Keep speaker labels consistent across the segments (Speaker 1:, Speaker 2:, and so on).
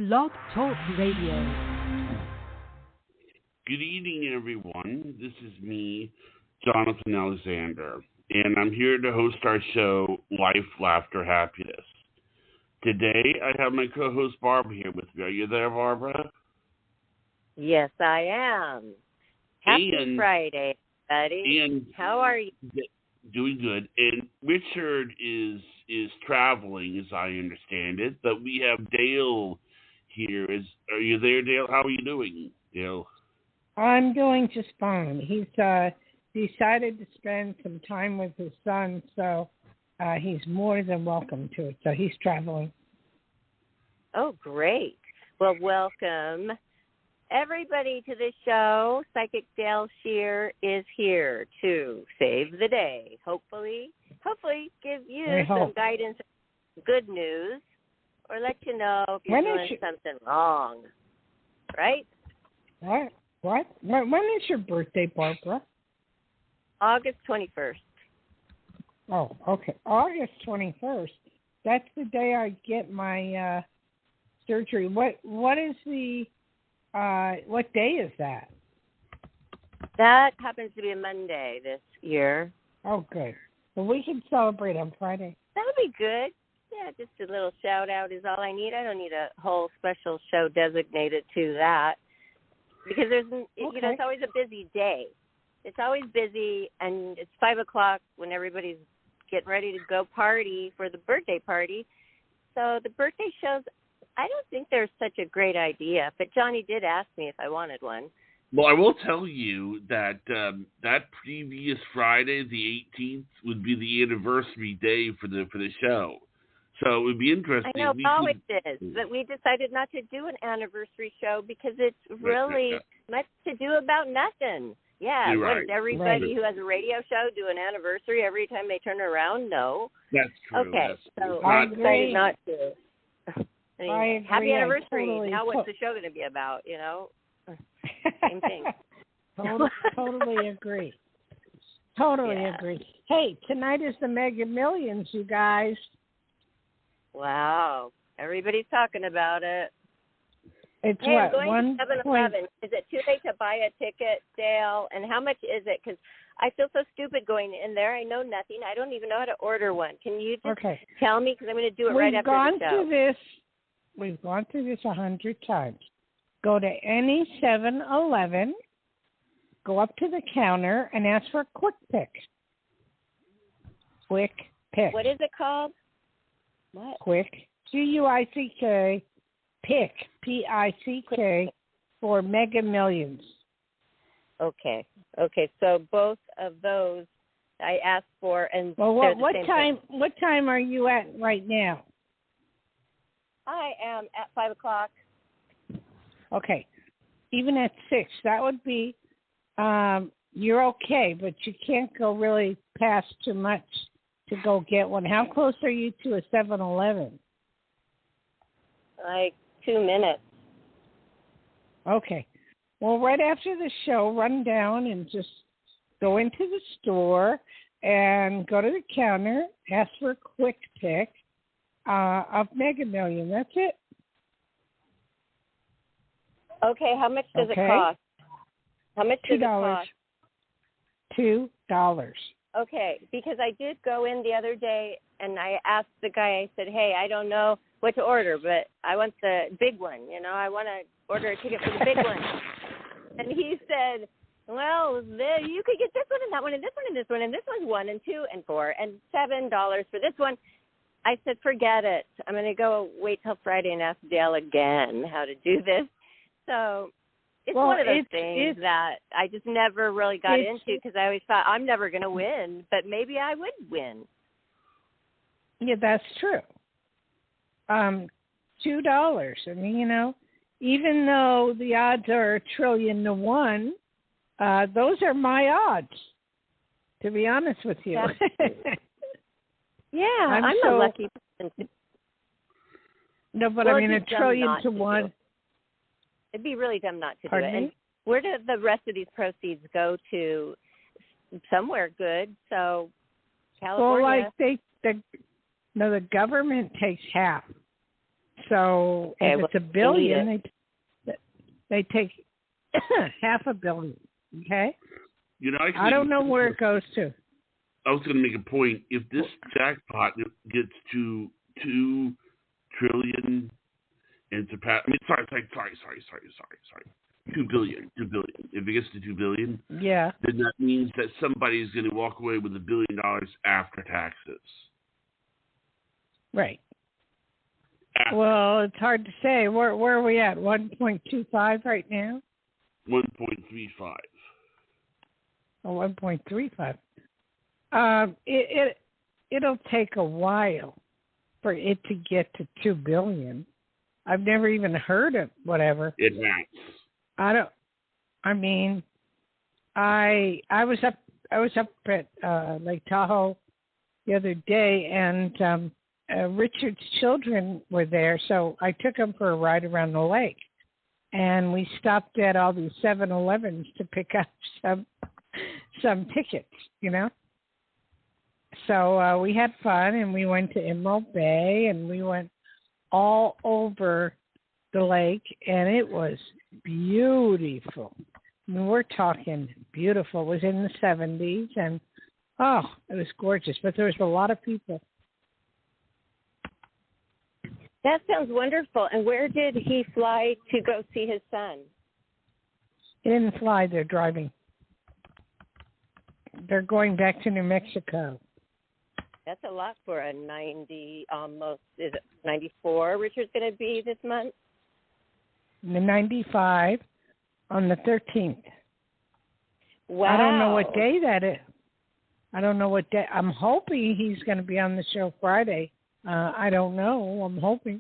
Speaker 1: Blog Talk Radio.
Speaker 2: Good evening, everyone. This is me, Jonathan Alexander, and I'm here to host our show, Life, Laughter, Happiness. Today, I have my co-host, Barbara, here with me. Are you there, Barbara?
Speaker 3: Yes, I am. Happy Friday, buddy.
Speaker 2: And
Speaker 3: how are you?
Speaker 2: Doing good. And Richard is traveling, as I understand it, but we have Dayle here. Are you there, Dayle? How are you doing, Dayle?
Speaker 4: I'm doing just fine. He's decided to spend some time with his son, so he's more than welcome to it. So he's traveling.
Speaker 3: Oh, great. Well, welcome everybody to the show. Psychic Dayle Schear is here to save the day. Hopefully give you some guidance, good news, or let you know if you're doing something wrong. Right?
Speaker 4: What? When is your birthday, Barbara?
Speaker 3: August 21st.
Speaker 4: Oh, okay. August 21st. That's the day I get my surgery. What is the what day is that?
Speaker 3: That happens to be a Monday this year.
Speaker 4: Oh, good. Well, we can celebrate on Friday.
Speaker 3: That would be good. Yeah, just a little shout out is all I need. I don't need a whole special show designated to that because it's always a busy day. It's always busy, and it's 5:00 when everybody's getting ready to go party for the birthday party. So the birthday shows, I don't think they're such a great idea, but Johnny did ask me if I wanted one.
Speaker 2: Well, I will tell you that that previous Friday, the 18th, would be the anniversary day for the show. So it would be interesting.
Speaker 3: I know, it always is, but we decided not to do an anniversary show because it's really much to do about nothing. Yeah,
Speaker 2: right.
Speaker 3: Does everybody who has a radio show do an anniversary every time they turn around? No.
Speaker 2: That's true.
Speaker 3: Okay,
Speaker 2: so
Speaker 3: I decided not to.
Speaker 4: I agree.
Speaker 3: Happy anniversary. Now what's the show going to be about, you know? Same thing.
Speaker 4: Totally agree. Totally agree. Hey, tonight is the Mega Millions, you guys.
Speaker 3: Wow. Everybody's talking about it.
Speaker 4: It's
Speaker 3: I'm going to 7-Eleven. Is it too late to buy a ticket, Dayle? And how much is it? Because I feel so stupid going in there. I know nothing. I don't even know how to order one. Can you just tell me? Because I'm going to do it right after the show.
Speaker 4: We've gone through this 100 times. Go to any 7-Eleven, go up to the counter, and ask for a Quick Pick. Quick Pick.
Speaker 3: What is it called? What?
Speaker 4: Quick, Quick, Pick, Pick, for Mega Millions.
Speaker 3: Okay. So both of those I asked for, and
Speaker 4: well, what time are you at right now?
Speaker 3: I am at 5:00.
Speaker 4: Okay, even at 6, that would be. You're okay, but you can't go really past too much to go get one. How close are you to a 7-Eleven?
Speaker 3: Like 2 minutes.
Speaker 4: Okay. Well, right after the show, run down and just go into the store and go to the counter, ask for a Quick Pick of Mega Million. That's it.
Speaker 3: Okay, how much does it cost? How much does it cost?
Speaker 4: $2.
Speaker 3: Okay, because I did go in the other day and I asked the guy, I said, hey, I don't know what to order, but I want the big one. You know, I want to order a ticket for the big one. And he said, well, you could get this one and that one and this one and this one, and this one's 1 and 2 and 4 and $7 for this one. I said, forget it. I'm going to go wait till Friday and ask Dayle again how to do this. So it's one of those things that I just never really got into because I always thought I'm never going to win, but maybe I would win.
Speaker 4: Yeah, that's true. $2. I mean, you know, even though the odds are 1,000,000,000 to 1, those are my odds, to be honest with you.
Speaker 3: Yeah, I'm a lucky person.
Speaker 4: No, but I mean, 1,000,000,000 to 1.
Speaker 3: It'd be really dumb not to do it.
Speaker 4: Me?
Speaker 3: And where do the rest of these proceeds go to? Somewhere good. So California.
Speaker 4: Well, like the government takes half. So
Speaker 3: Okay,
Speaker 4: if it's $1 billion, they take $500 million. Okay. I don't know where it goes to.
Speaker 2: I was going to make a point. If this jackpot gets to 2 trillion and surpass, sorry. 2 billion. If it gets to 2 billion,
Speaker 4: yeah,
Speaker 2: then that means that somebody is going to walk away with $1 billion after taxes.
Speaker 4: Right. Well, it's hard to say. Where are we at? 1.25 right now?
Speaker 2: 1.35.
Speaker 4: Oh, 1.35. It'll take a while for it to get to 2 billion. I've never even heard of whatever.
Speaker 2: It has.
Speaker 4: I was up at Lake Tahoe the other day, and Richard's children were there, so I took them for a ride around the lake, and we stopped at all these 7-Elevens to pick up some tickets, So we had fun, and we went to Emerald Bay, and we went all over the lake, and it was beautiful. We're talking beautiful. It was in the 70s, and it was gorgeous. But there was a lot of people.
Speaker 3: That sounds wonderful. And where did he fly to go see his son?
Speaker 4: He didn't fly. They're driving. They're going back to New Mexico.
Speaker 3: That's a lot for a 90, almost, is it 94 Richard's going to be this month?
Speaker 4: The 95 on the 13th.
Speaker 3: Wow.
Speaker 4: I don't know what day that is. I don't know what day. I'm hoping he's going to be on the show Friday. I don't know. I'm hoping.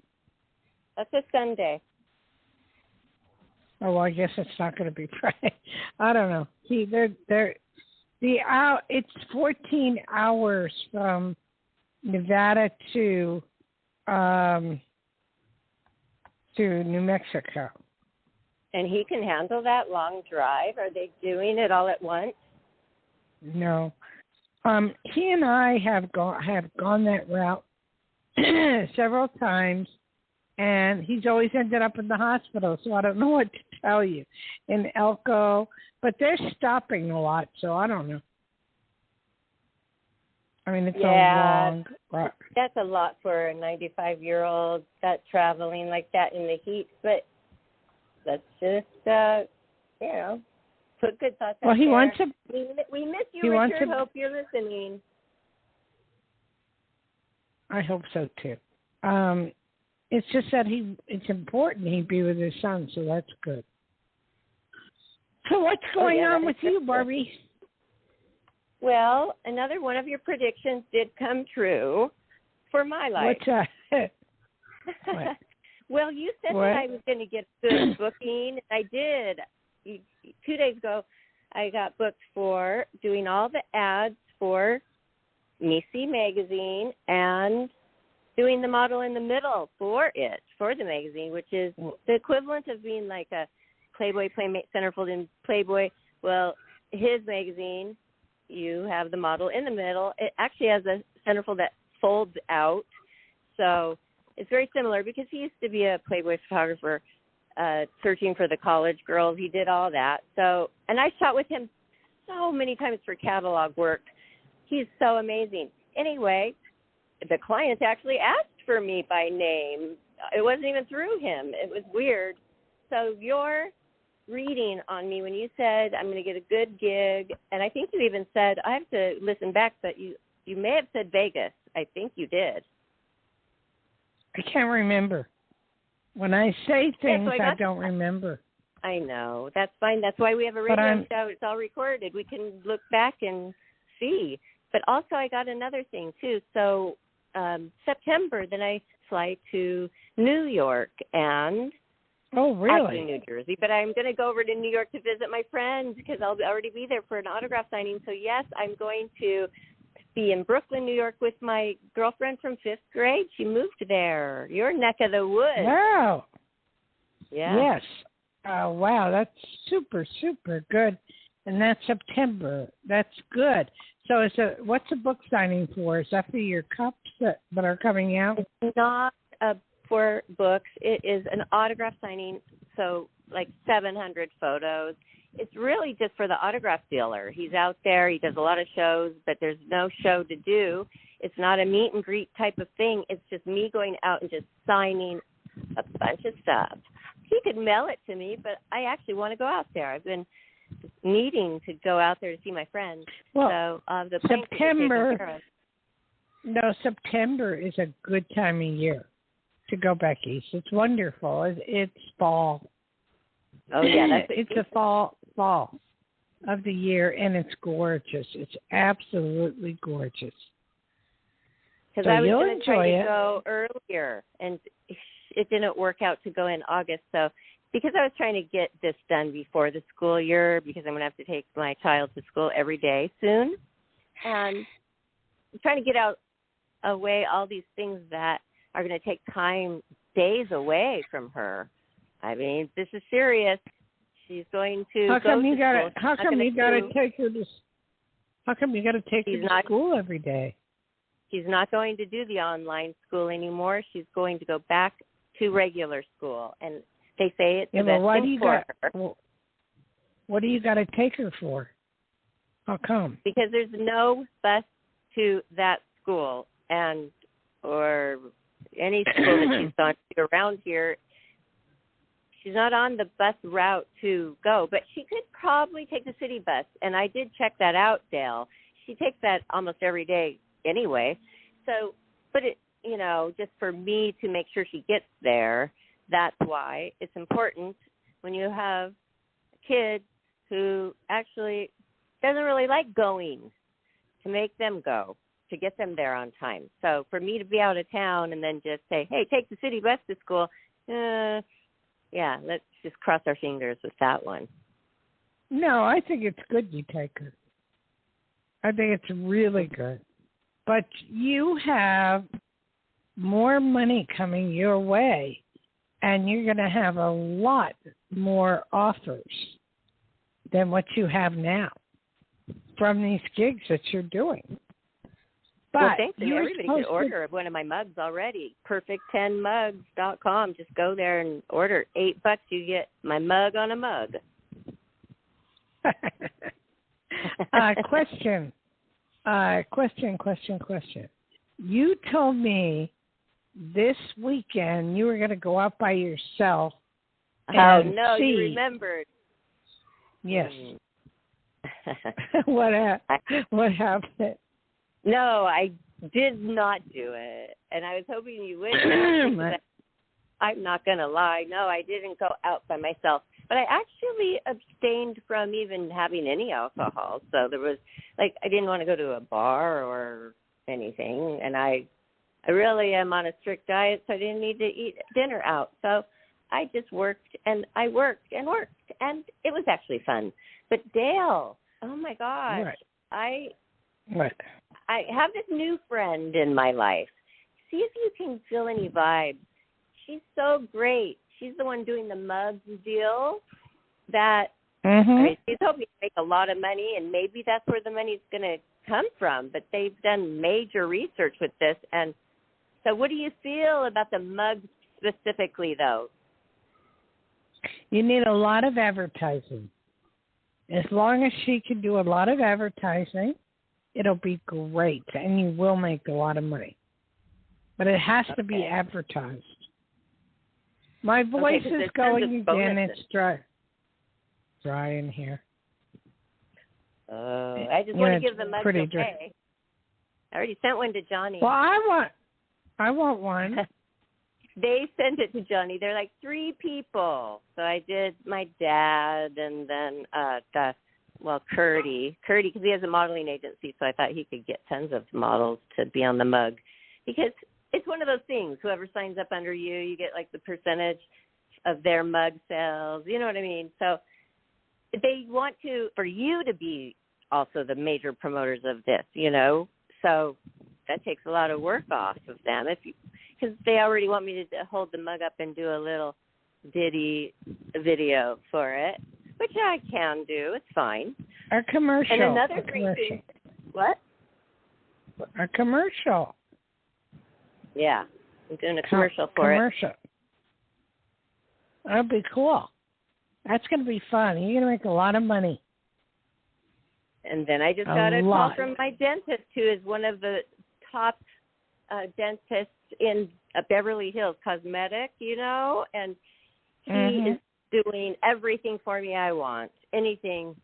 Speaker 3: That's a Sunday.
Speaker 4: Oh, well, I guess it's not going to be Friday. I don't know. It's 14 hours from Nevada to New Mexico.
Speaker 3: And he can handle that long drive? Are they doing it all at once?
Speaker 4: No. He and I have gone that route several times, and he's always ended up in the hospital, so I don't know what to tell you. In Elko, but they're stopping a lot, so I don't know. It's a long route.
Speaker 3: That's a lot for a 95-year-old that's traveling like that in the heat, but let's just, put good thoughts out
Speaker 4: he
Speaker 3: there.
Speaker 4: wants to.
Speaker 3: We miss you, Richard. Hope you're listening.
Speaker 4: I hope so too. It's just that it's important he be with his son, so that's good. So what's going on with you, Barbie?
Speaker 3: Well, another one of your predictions did come true for my life.
Speaker 4: What's that? What?
Speaker 3: Well, you said that I was going to get good booking. I did. 2 days ago, I got booked for doing all the ads for Missy magazine and doing the model in the middle for the magazine, which is the equivalent of being like a Playboy Playmate centerfold in Playboy. Well, his magazine, you have the model in the middle. It actually has a centerfold that folds out. So it's very similar because he used to be a Playboy photographer searching for the college girls. He did all that. So, and I shot with him so many times for catalog work. He's so amazing. Anyway, the client actually asked for me by name. It wasn't even through him. It was weird. So your reading on me when you said I'm going to get a good gig, and I think you even said, I have to listen back, but you may have said Vegas. I think you did.
Speaker 4: I can't remember. When I say things, I don't remember.
Speaker 3: I know. That's fine. That's why we have a radio show. It's all recorded. We can look back and see. But also I got another thing, too. So September, then I fly to New York and actually New Jersey. But I'm going to go over to New York to visit my friends because I'll already be there for an autograph signing. So, yes, I'm going to be in Brooklyn, New York with my girlfriend from 5th grade. She moved there. Your neck of the woods.
Speaker 4: Wow.
Speaker 3: Yeah.
Speaker 4: Yes. Wow, that's super, super good. And that's September. That's good. So what's a book signing for? Is that for your cups that are coming out?
Speaker 3: It's not a 4 books. It is an autograph signing, so like 700 photos. It's really just for the autograph dealer. He's out there. He does a lot of shows, but there's no show to do. It's not a meet and greet type of thing. It's just me going out and just signing a bunch of stuff. He could mail it to me, but I actually want to go out there. I've been needing to go out there to see my friends.
Speaker 4: Well,
Speaker 3: so the
Speaker 4: September is a good time of year to go back east. It's wonderful. It's fall.
Speaker 3: Oh yeah,
Speaker 4: it's a fall of the year, and it's gorgeous. It's absolutely gorgeous.
Speaker 3: Because
Speaker 4: so
Speaker 3: I was
Speaker 4: going to
Speaker 3: try to go earlier, and it didn't work out to go in August. So because I was trying to get this done before the school year, because I'm going to have to take my child to school every day soon, and I'm trying to get away all these things that are going to take days away from her. I mean, this is serious. She's going to
Speaker 4: How come you got
Speaker 3: to
Speaker 4: take her to school every day?
Speaker 3: She's not going to do the online school anymore. She's going to go back to regular school, and they say it's the best thing for her.
Speaker 4: What do you got to take her for? How come?
Speaker 3: Because there's no bus to that school, or any school that she's gone to around here. She's not on the bus route to go, but she could probably take the city bus. And I did check that out, Dayle. She takes that almost every day anyway. So, but just for me to make sure she gets there, that's why it's important when you have a kid who actually doesn't really like going, to make them go, to get them there on time. So for me to be out of town and then just say, hey, take the city bus to school, yeah, let's just cross our fingers with that one.
Speaker 4: No, I think it's good you take her. I think it's really good. But you have more money coming your way, and you're going to have a lot more offers than what you have now from these gigs that you're doing. But
Speaker 3: well, thanks. Everybody can order one of my mugs already. Perfect10mugs.com. Just go there and order. $8, you get my mug on a mug.
Speaker 4: Question. You told me this weekend you were going to go out by yourself.
Speaker 3: Oh, no, you remembered.
Speaker 4: Yes. What happened?
Speaker 3: No, I did not do it, and I was hoping you would. I'm not going to lie. No, I didn't go out by myself, but I actually abstained from even having any alcohol. So there was, I didn't want to go to a bar or anything, and I really am on a strict diet, so I didn't need to eat dinner out. So I just worked, and I worked, and it was actually fun. But Dayle, oh my gosh,
Speaker 4: What?
Speaker 3: I have this new friend in my life. See if you can feel any vibes. She's so great. She's the one doing the mugs deal that she's hoping to make a lot of money, and maybe that's where the money's going to come from. But they've done major research with this. And so what do you feel about the mugs specifically, though?
Speaker 4: You need a lot of advertising. As long as she can do a lot of advertising, it'll be great, and you will make a lot of money. But it has to be advertised. My voice is going again. It's dry in here.
Speaker 3: I just want to give them mugs okay. I already sent one to Johnny.
Speaker 4: Well, I want one.
Speaker 3: They sent it to Johnny. They're like 3 people. So I did my dad, and then Curdy, because he has a modeling agency, so I thought he could get tons of models to be on the mug. Because it's one of those things, whoever signs up under you, you get the percentage of their mug sales. You know what I mean? So they want for you to be also the major promoters of this, So that takes a lot of work off of them. Because they already want me to hold the mug up and do a little ditty video for it, which I can do. It's fine.
Speaker 4: A commercial.
Speaker 3: And another great thing. What?
Speaker 4: A commercial.
Speaker 3: Yeah. I'm doing a commercial for it.
Speaker 4: That'll be cool. That's going to be fun. You're going to make a lot of money.
Speaker 3: And then I just got a call from my dentist, who is one of the top dentists in Beverly Hills Cosmetic, and he is doing everything for me I want. Anything,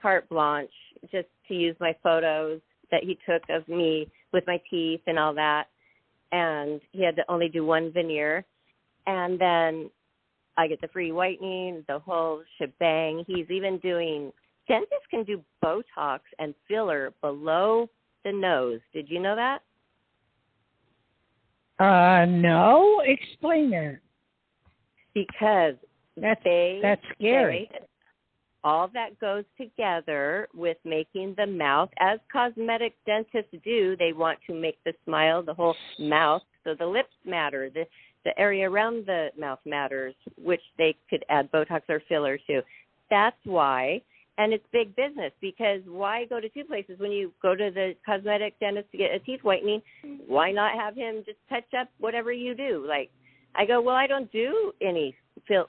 Speaker 3: carte blanche, just to use my photos that he took of me with my teeth and all that. And he had to only do one veneer. And then I get the free whitening, the whole shebang. He's even doing, dentists can do Botox and filler below the nose. Did you know that?
Speaker 4: No. Explain that.
Speaker 3: Because that's
Speaker 4: scary.
Speaker 3: All that goes together with making the mouth, as cosmetic dentists do. They want to make the smile, the whole mouth. So the lips matter. The area around the mouth matters, which they could add Botox or filler to. That's why. And it's big business, because why go to two places when you go to the cosmetic dentist to get a teeth whitening? Why not have him just touch up whatever you do? Like, I go, well, I don't do any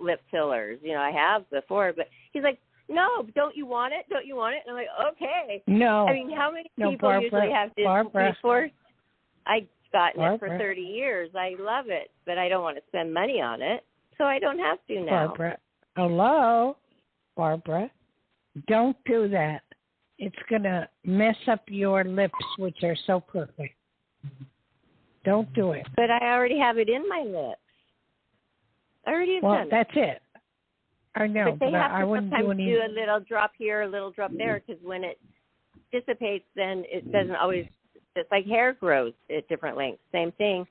Speaker 3: lip fillers. I have before, but he's like, no, don't you want it? Don't you want it? And I'm like, okay.
Speaker 4: No.
Speaker 3: I mean, how many people
Speaker 4: Barbara,
Speaker 3: usually have this before? I've gotten it for 30 years. I love it, but I don't want to spend money on it, so I don't have to now.
Speaker 4: Barbara. Hello? Barbara, don't do that. It's going to mess up your lips, which are so perfect. Don't do it.
Speaker 3: But I already have it in my lips. I already have done it.
Speaker 4: That's it. I know,
Speaker 3: but
Speaker 4: I wouldn't do any.
Speaker 3: Do a little drop here, a little drop there, because when it dissipates, then it doesn't always. It's like hair grows at different lengths. Same thing.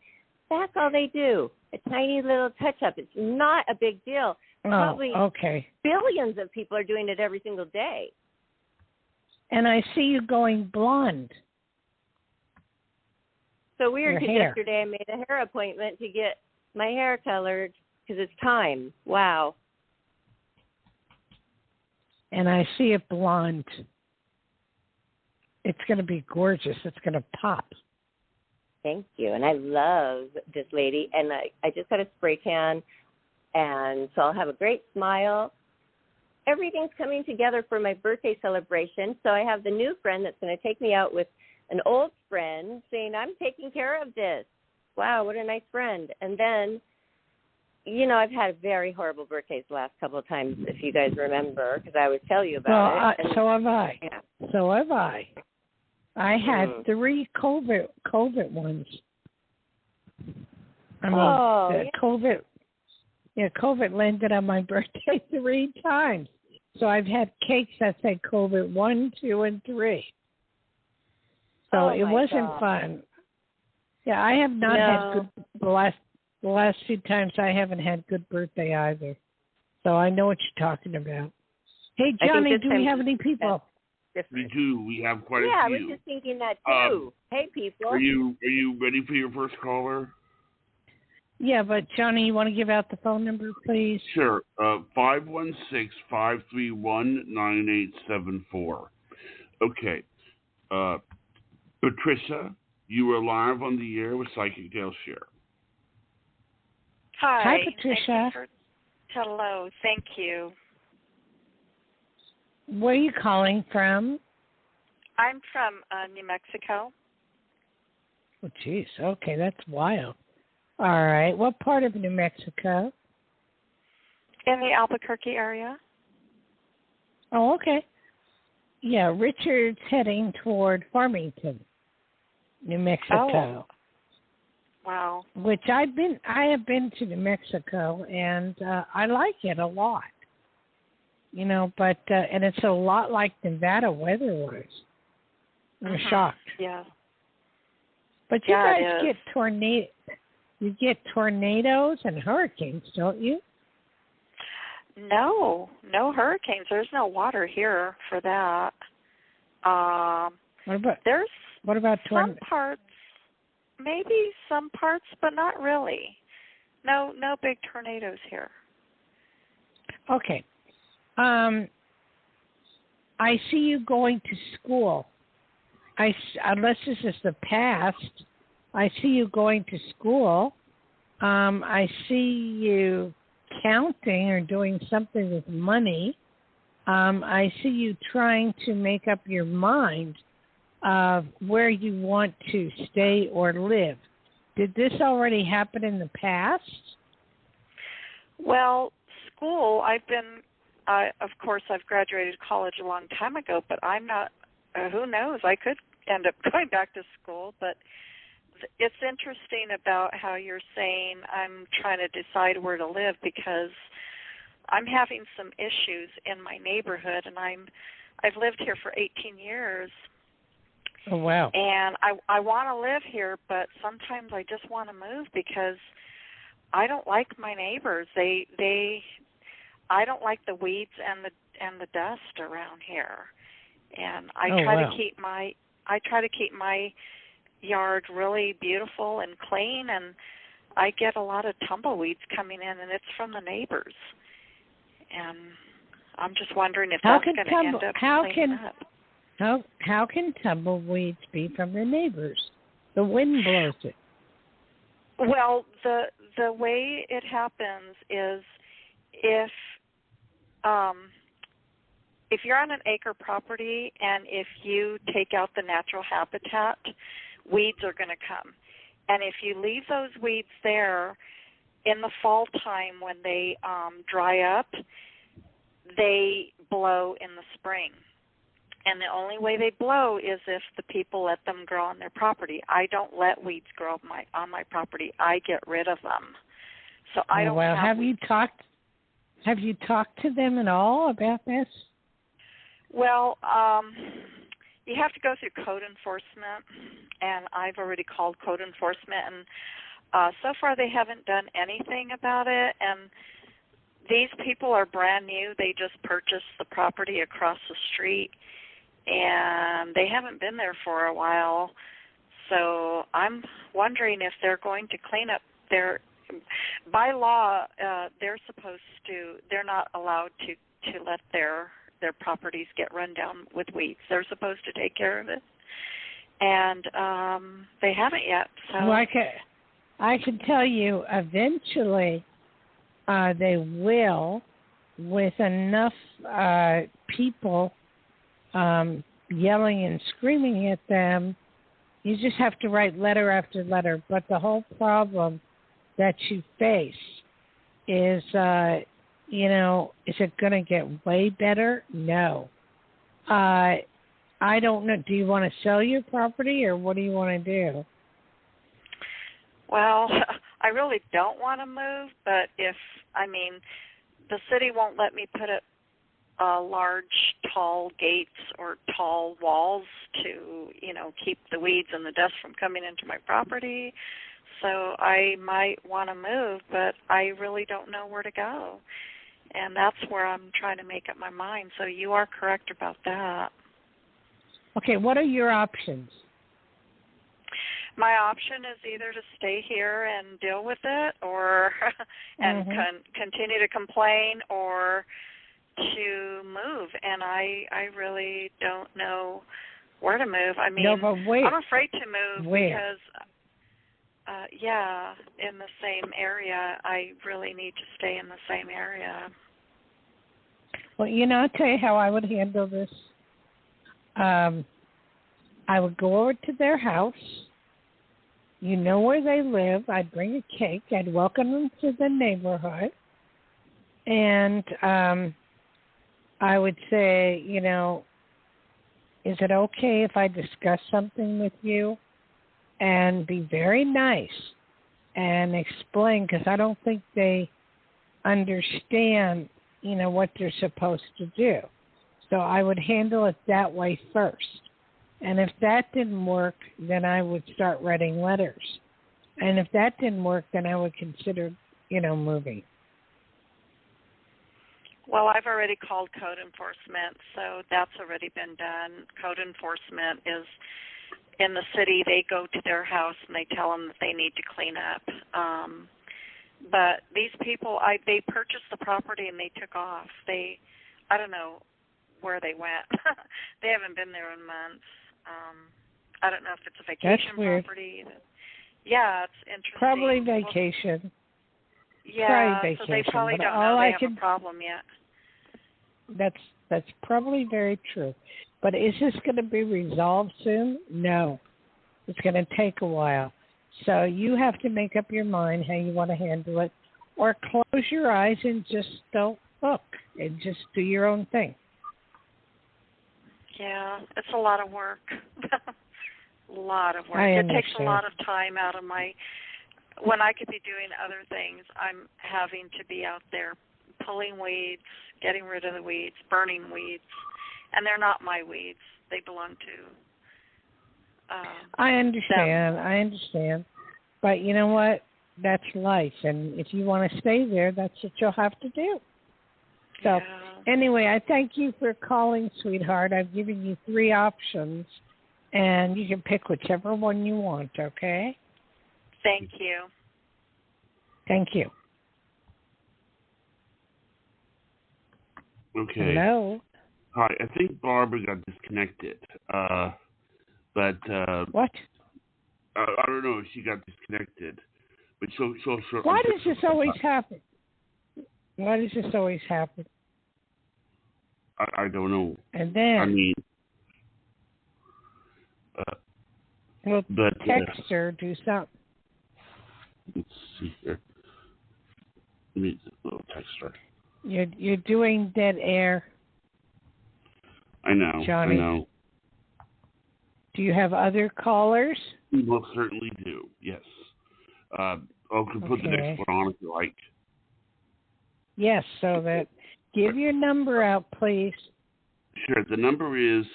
Speaker 3: That's all they do. A tiny little touch-up. It's not a big deal. Probably billions of people are doing it every single day.
Speaker 4: And I see you going blonde.
Speaker 3: So weird, because yesterday I made a hair appointment to get my hair colored because it's time. Wow. And I see it blonde. It's going to be gorgeous. It's going to pop. Thank you. And I love this lady. And I just got a spray tan. And so I'll have a great smile. Everything's coming together for my birthday celebration. So I have the new friend that's going to take me out with an old friend saying, I'm taking care of this. Wow, what a nice friend. And then, I've had very horrible birthdays the last couple of times, if you guys remember, because I always tell you about it.
Speaker 4: So have I.
Speaker 3: Yeah.
Speaker 4: So have I. I had 3 COVID ones. COVID. Yeah, COVID landed on my birthday 3 times. So I've had cakes that say COVID 1, 2, and 3. So it wasn't fun. Yeah, I have not had good the last 2 times. I haven't had good birthday either. So I know what you're talking about. Hey, Johnny, do we have any people?
Speaker 2: We do. We have quite a few.
Speaker 3: Yeah, I was just thinking that too. Hey, people.
Speaker 2: Are you ready for your first caller?
Speaker 4: Yeah, but Johnny, you want to give out the phone number, please?
Speaker 2: Sure. 516-531-9874. Okay. Patricia, you are live on the air with Psychic Dayle Schear.
Speaker 1: Hi,
Speaker 4: Patricia.
Speaker 1: Hello. Thank you.
Speaker 4: Where are you calling from?
Speaker 1: I'm from New Mexico.
Speaker 4: Oh, geez. Okay, that's wild. All right. What part of New Mexico?
Speaker 1: In the Albuquerque area.
Speaker 4: Oh, okay. Yeah, Richard's heading toward Farmington, New Mexico.
Speaker 1: Oh. Wow.
Speaker 4: Which I have been to New Mexico, and I like it a lot. But and it's a lot like Nevada weather-wise. I'm shocked.
Speaker 1: Yeah.
Speaker 4: But you guys get tornadoes. You get tornadoes and hurricanes, don't you?
Speaker 1: No hurricanes. There's no water here for that. There's
Speaker 4: what about
Speaker 1: some parts? Maybe some parts, but not really. No big tornadoes here.
Speaker 4: Okay. I see you going to school. Unless this is the past, I see you going to school. I see you counting or doing something with money. I see you trying to make up your mind of where you want to stay or live. Did this already happen in the past?
Speaker 1: Well, school, of course, I've graduated college a long time ago, but I'm not, who knows, I could end up going back to school, but it's interesting about how you're saying I'm trying to decide where to live, because I'm having some issues in my neighborhood, and I've lived here for 18 years.
Speaker 4: Oh, wow.
Speaker 1: And I want to live here, but sometimes I just want to move because I don't like my neighbors. I don't like the weeds and the dust around here. And I try to keep my yard really beautiful and clean, and I get a lot of tumbleweeds coming in, and it's from the neighbors. And I'm just wondering if that's going to end up cleaning up.
Speaker 4: How can tumbleweeds be from the neighbors? The wind blows it.
Speaker 1: Well, the way it happens is if you're on an acre property and if you take out the natural habitat, weeds are going to come. And if you leave those weeds there in the fall time when they dry up, they blow in the spring. And the only way they blow is if the people let them grow on their property. I don't let weeds grow on my property. I get rid of them. So I don't.
Speaker 4: Well, have you talked to them at all about this?
Speaker 1: Well, you have to go through code enforcement, and I've already called code enforcement, and so far they haven't done anything about it. And these people are brand new. They just purchased the property across the street, and they haven't been there for a while. So I'm wondering if they're going to clean up their, by law, they're not allowed to let their properties get run down with weeds. They're supposed to take care of it. And they haven't yet. So
Speaker 4: well, I can tell you eventually they will, with enough people yelling and screaming at them. You just have to write letter after letter. But the whole problem that you face is, is it going to get way better? No. I don't know. Do you want to sell your property, or what do you want to do?
Speaker 1: Well, I really don't want to move, but the city won't let me put up large, tall gates or tall walls to, keep the weeds and the dust from coming into my property. So I might want to move, but I really don't know where to go. And that's where I'm trying to make up my mind. So you are correct about that.
Speaker 4: Okay, what are your options?
Speaker 1: My option is either to stay here and deal with it, or continue to complain, or to move. And I really don't know where to move.
Speaker 4: But wait.
Speaker 1: I'm afraid to move because, in the same area. I really need to stay in the same area.
Speaker 4: Well, I'll tell you how I would handle this. I would go over to their house. You know where they live. I'd bring a cake. I'd welcome them to the neighborhood. And I would say, is it okay if I discuss something with you? And be very nice and explain, because I don't think they understand, what they're supposed to do. So I would handle it that way first. And if that didn't work, then I would start writing letters. And if that didn't work, then I would consider, moving.
Speaker 1: Well, I've already called code enforcement, so that's already been done. Code enforcement is in the city. They go to their house and they tell them that they need to clean up. But these people, they purchased the property and they took off. I don't know where they went. They haven't been there in months. I don't know if it's a vacation property. Yeah, it's interesting.
Speaker 4: Probably vacation.
Speaker 1: Yeah,
Speaker 4: Probably
Speaker 1: so they
Speaker 4: vacation,
Speaker 1: probably
Speaker 4: but
Speaker 1: don't
Speaker 4: all
Speaker 1: know
Speaker 4: I
Speaker 1: they have
Speaker 4: can-
Speaker 1: a problem yet.
Speaker 4: That's probably very true. But is this going to be resolved soon? No. It's going to take a while. So you have to make up your mind how you want to handle it, or close your eyes and just don't look and just do your own thing.
Speaker 1: Yeah, it's a lot of work. A lot of work.
Speaker 4: I
Speaker 1: It takes a
Speaker 4: understand.
Speaker 1: lot of time out of when I could be doing other things, I'm having to be out there pulling weeds, getting rid of the weeds, burning weeds, and they're not my weeds. They belong to
Speaker 4: I understand.
Speaker 1: them.
Speaker 4: I understand. But you know what? That's life. And if you want to stay there, that's what you'll have to do. So anyway, I thank you for calling, sweetheart. I've given you 3 options, and you can pick whichever one you want, okay?
Speaker 1: Thank you.
Speaker 4: Thank you.
Speaker 2: Okay.
Speaker 4: Hello?
Speaker 2: Hi, I think Barbara got disconnected. But
Speaker 4: What?
Speaker 2: I don't know if she got disconnected. But she'll
Speaker 4: Why does this always happen? Why does this always happen?
Speaker 2: I don't know.
Speaker 4: And then,
Speaker 2: I mean,
Speaker 4: we'll
Speaker 2: but
Speaker 4: text her, do something.
Speaker 2: let's see here. Let me text her.
Speaker 4: You're doing dead air.
Speaker 2: I know.
Speaker 4: Johnny.
Speaker 2: I know.
Speaker 4: Do you have other callers?
Speaker 2: We most certainly do. Yes. I can put the next one on if you like.
Speaker 4: Yes, so that give your number out, please.
Speaker 2: Sure. The number is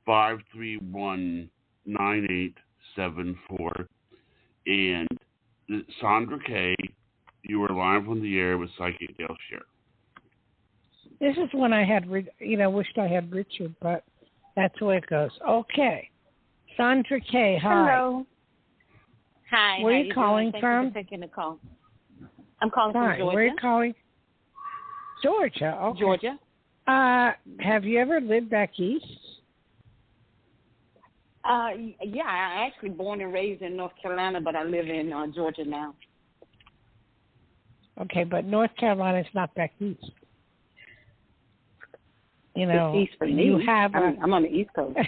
Speaker 2: 516-531-9874. And Sandra K., you are live on the air with Psychic Dayle Schear.
Speaker 4: This is when I had, wished I had Richard, but that's the way it goes. Okay. Sandra K., hi.
Speaker 5: Hello. Hi.
Speaker 4: Where are you calling
Speaker 5: doing?
Speaker 4: from?
Speaker 5: Thank you for taking the call. I'm calling from Georgia.
Speaker 4: Where are you calling? Georgia. Okay.
Speaker 5: Georgia.
Speaker 4: Have you ever lived back east?
Speaker 5: Yeah, I actually born and raised in North Carolina, but I live in Georgia now.
Speaker 4: Okay, but North Carolina is not back east.
Speaker 5: It's east for me.
Speaker 4: You have
Speaker 5: I'm on the East Coast.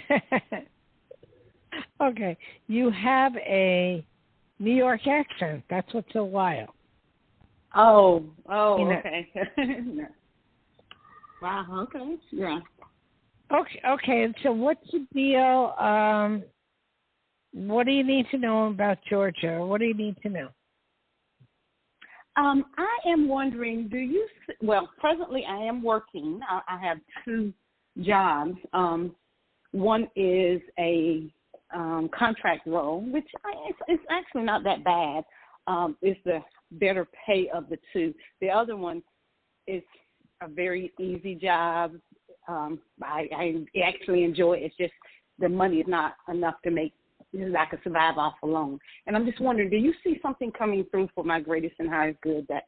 Speaker 4: Okay, you have a New York accent. That's what's so wild.
Speaker 5: Oh, okay. Wow, okay. Yeah.
Speaker 4: Okay, and so what's the deal? What do you need to know about Georgia? What do you need to know?
Speaker 5: I am wondering, presently I am working. I have 2 jobs. One is a contract role, which it's actually not that bad. It's the better pay of the 2. The other one is a very easy job. I actually enjoy it. It's just the money is not enough to make I could survive off alone. And I'm just wondering, do you see something coming through for my greatest and highest good that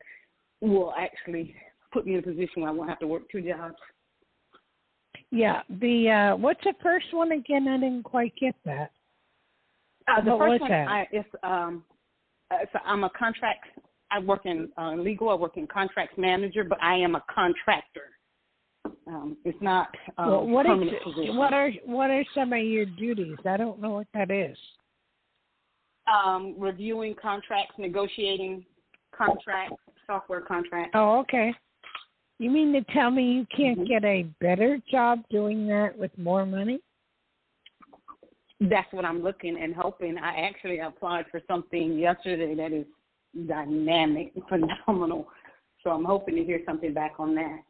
Speaker 5: will actually put me in a position where I won't have to work 2 jobs?
Speaker 4: Yeah. What's the first one again? I didn't quite get that.
Speaker 5: The
Speaker 4: what
Speaker 5: first
Speaker 4: was
Speaker 5: one
Speaker 4: that?
Speaker 5: so I'm a contract. I work in legal. I work in contracts manager, but I am a contractor. It's not permanent position.
Speaker 4: What are some of your duties? I don't know what that is.
Speaker 5: Reviewing contracts, negotiating contracts, software contracts.
Speaker 4: Oh, okay. You mean to tell me you can't get a better job doing that with more money?
Speaker 5: That's what I'm looking and hoping. I actually applied for something yesterday that is dynamic, phenomenal. So I'm hoping to hear something back on that.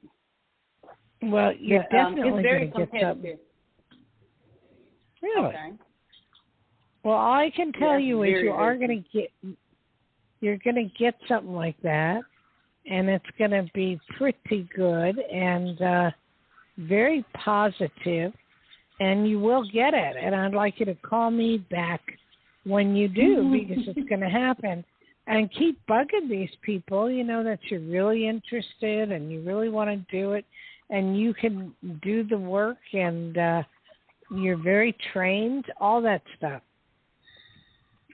Speaker 4: Well, you're definitely
Speaker 5: going
Speaker 4: to get something. Really?
Speaker 5: Okay.
Speaker 4: Well, all I can tell you is you're going to get something like that, and it's going to be pretty good and very positive, and you will get it. And I'd like you to call me back when you do, because it's going to happen. And keep bugging these people, that you're really interested and you really want to do it, and you can do the work, and you're very trained, all that stuff.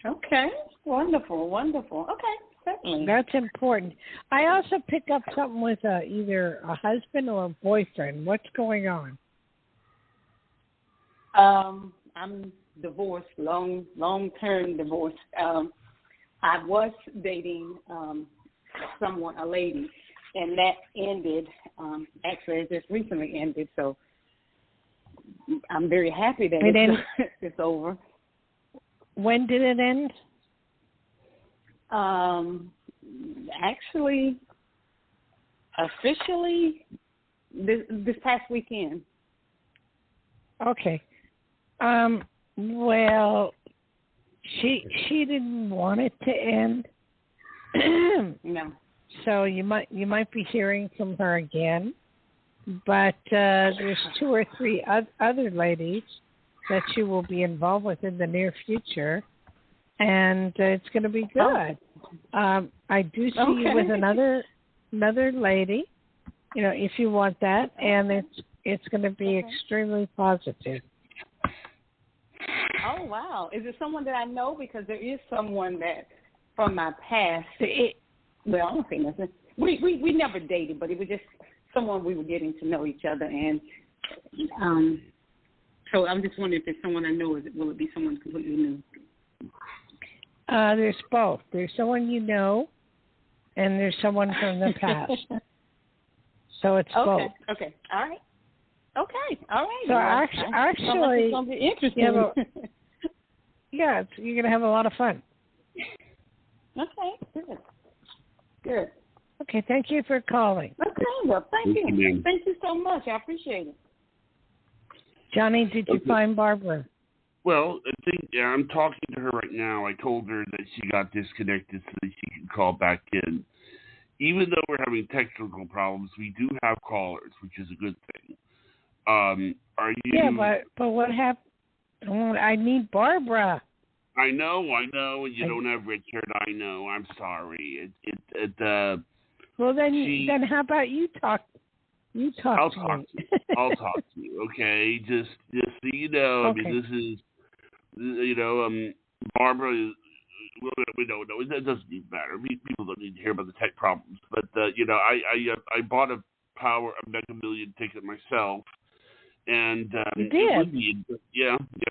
Speaker 5: Okay. Wonderful. Okay. Certainly.
Speaker 4: That's important. I also pick up something with either a husband or a boyfriend. What's going on?
Speaker 5: I'm divorced, long-term divorced. I was dating someone, a lady, and that ended. Actually, it just recently ended, so I'm very happy that it's over.
Speaker 4: When did it end?
Speaker 5: Actually, officially, this past weekend.
Speaker 4: Okay. Well, she didn't want it to end.
Speaker 5: No.
Speaker 4: So you might be hearing from her again. But there's 2 or 3 other ladies that you will be involved with in the near future, and it's going to be good. I do see you with another lady, if you want that, and it's going to be extremely positive.
Speaker 5: Oh, wow. Is it someone that I know? Because there is someone that from my past. Well, I don't say nothing. We never dated, but it was just someone we were getting to know each other, and so I'm just wondering if it's someone I know. Will it be someone completely new?
Speaker 4: There's both. There's someone you know, and there's someone from the past. So it's both.
Speaker 5: Okay. All right.
Speaker 4: So actually,
Speaker 5: it's going to be interesting.
Speaker 4: Yeah, you're going to have a lot of fun.
Speaker 5: Okay. Good.
Speaker 4: Okay, thank you for calling.
Speaker 5: Okay, well, thank you. Thank you so much. I appreciate it.
Speaker 4: Johnny, did you find Barbara?
Speaker 2: Well, I'm talking to her right now. I told her that she got disconnected so that she can call back in. Even though we're having technical problems, we do have callers, which is a good thing. Are you?
Speaker 4: Yeah, but what happened? I need Barbara.
Speaker 2: I know, and you don't have Richard. I know. I'm sorry.
Speaker 4: Well, then how about you talk? You talk
Speaker 2: I'll
Speaker 4: to
Speaker 2: talk
Speaker 4: me.
Speaker 2: to you. I'll talk to you. Okay, just so you know.
Speaker 4: Okay.
Speaker 2: I mean, this is, Barbara is. We don't know. That doesn't even matter. People don't need to hear about the tech problems. But I bought a Mega Million ticket myself. And
Speaker 4: you did?
Speaker 2: It would be,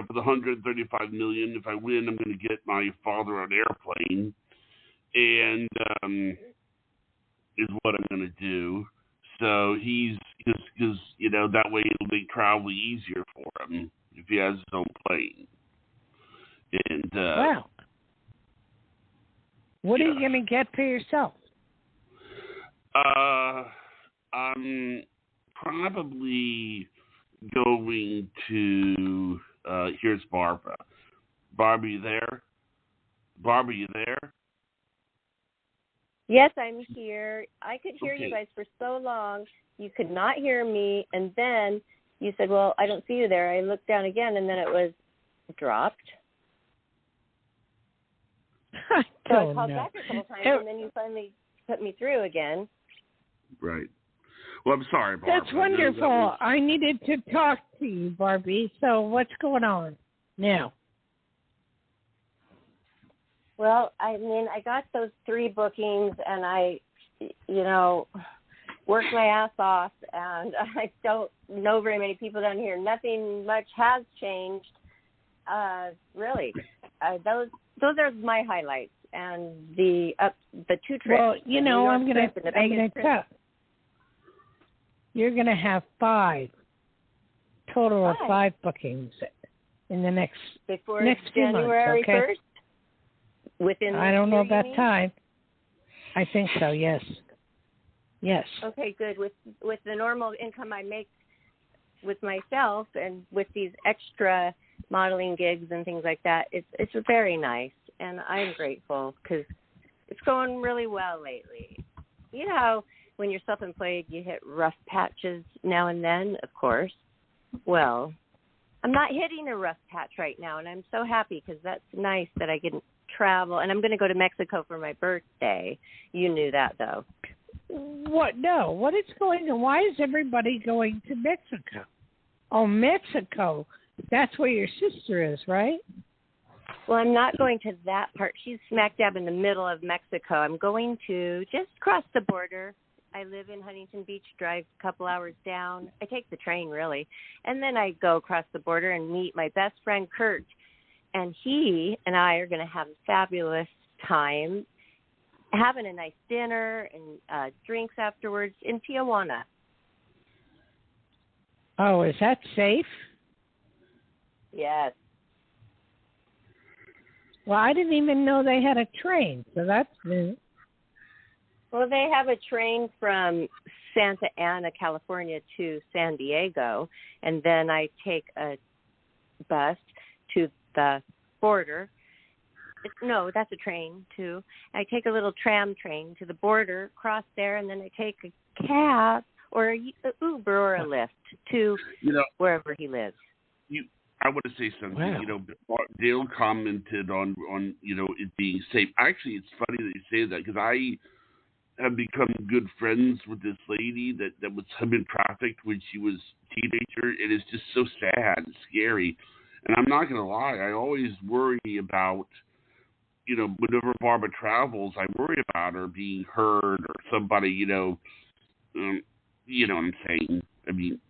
Speaker 2: for the $135 million. If I win, I'm going to get my father on an airplane, and is what I'm going to do. So he's because that way it'll make travel easier for him if he has his own plane. And
Speaker 4: wow, what are you going to get for yourself?
Speaker 2: I'm probably going to here's Barbara. Barbara, you there? Barbara, you there?
Speaker 3: Yes, I'm here. I could hear
Speaker 2: Okay.
Speaker 3: you guys for so long. You could not hear me, and then you said, well, I don't see you there. I looked down again, and then it was dropped. So I called back a couple times, and then you finally put me through again.
Speaker 2: Right. Well, I'm sorry, Barbara.
Speaker 4: That's wonderful. I needed to talk to you, Barbie. So what's going on now?
Speaker 3: Well, I mean, I got those 3 bookings, and I, worked my ass off, and I don't know very many people down here. Nothing much has changed, really. Those are my highlights, and the 2 trips.
Speaker 4: Well, I'm going to tell. You're going to have 5 total of 5 bookings in the next next few
Speaker 3: January
Speaker 4: months. Okay?
Speaker 3: 1st. Within
Speaker 4: I don't know about time. I think so. Yes. Yes.
Speaker 3: Okay, good. With the normal income I make with myself and with these extra modeling gigs and things like that, it's very nice, and I'm grateful because it's going really well lately. You know how when you're self-employed, you hit rough patches now and then, of course. Well, I'm not hitting a rough patch right now, and I'm so happy because that's nice that I can travel, and I'm going to go to Mexico for my birthday. You knew that, though.
Speaker 4: What? No. What is going on? Why is everybody going to Mexico? Oh, Mexico. That's where your sister is, right?
Speaker 3: Well, I'm not going to that part. She's smack dab in the middle of Mexico. I'm going to just cross the border. I live in Huntington Beach, drive a couple hours down. I take the train, really. And then I go across the border and meet my best friend, Kurt. And he and I are going to have a fabulous time having a nice dinner and drinks afterwards in Tijuana.
Speaker 4: Oh, is that safe?
Speaker 3: Yes.
Speaker 4: Well, I didn't even know they had a train, so that's new.
Speaker 3: Well, they have a train from Santa Ana, California to San Diego, and then I take a bus to the border. No, that's a train, too. I take a little tram train to the border, cross there, and then I take a cab or an Uber or a Lyft to wherever he lives.
Speaker 2: I want to say something.
Speaker 4: Wow.
Speaker 2: Dayle commented on it being safe. Actually, it's funny that you say that because I have become good friends with this lady that had been trafficked when she was a teenager. It is just so sad and scary. And I'm not going to lie, I always worry about, whenever Barbara travels, I worry about her being hurt or somebody, you know what I'm saying? I mean,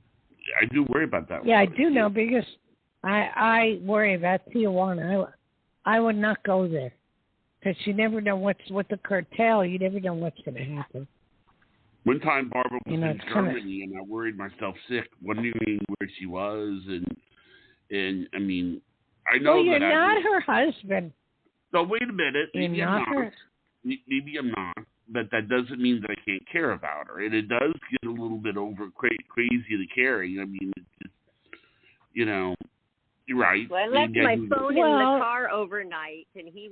Speaker 2: I do worry about that.
Speaker 4: Yeah, I do know because I worry about Tijuana. I would not go there because you never know what's with the cartel. You never know what's going to happen.
Speaker 2: One time Barbara was in Germany, and I worried myself sick, wondering where she was, and I mean, I know
Speaker 4: you're not her husband.
Speaker 2: No, wait a minute. Maybe
Speaker 4: you're not her.
Speaker 2: Maybe I'm not, but that doesn't mean that I can't care about her. And it does get a little bit crazy to caring. I mean, it's just, you're right.
Speaker 3: Well, I left my phone in the car overnight, and he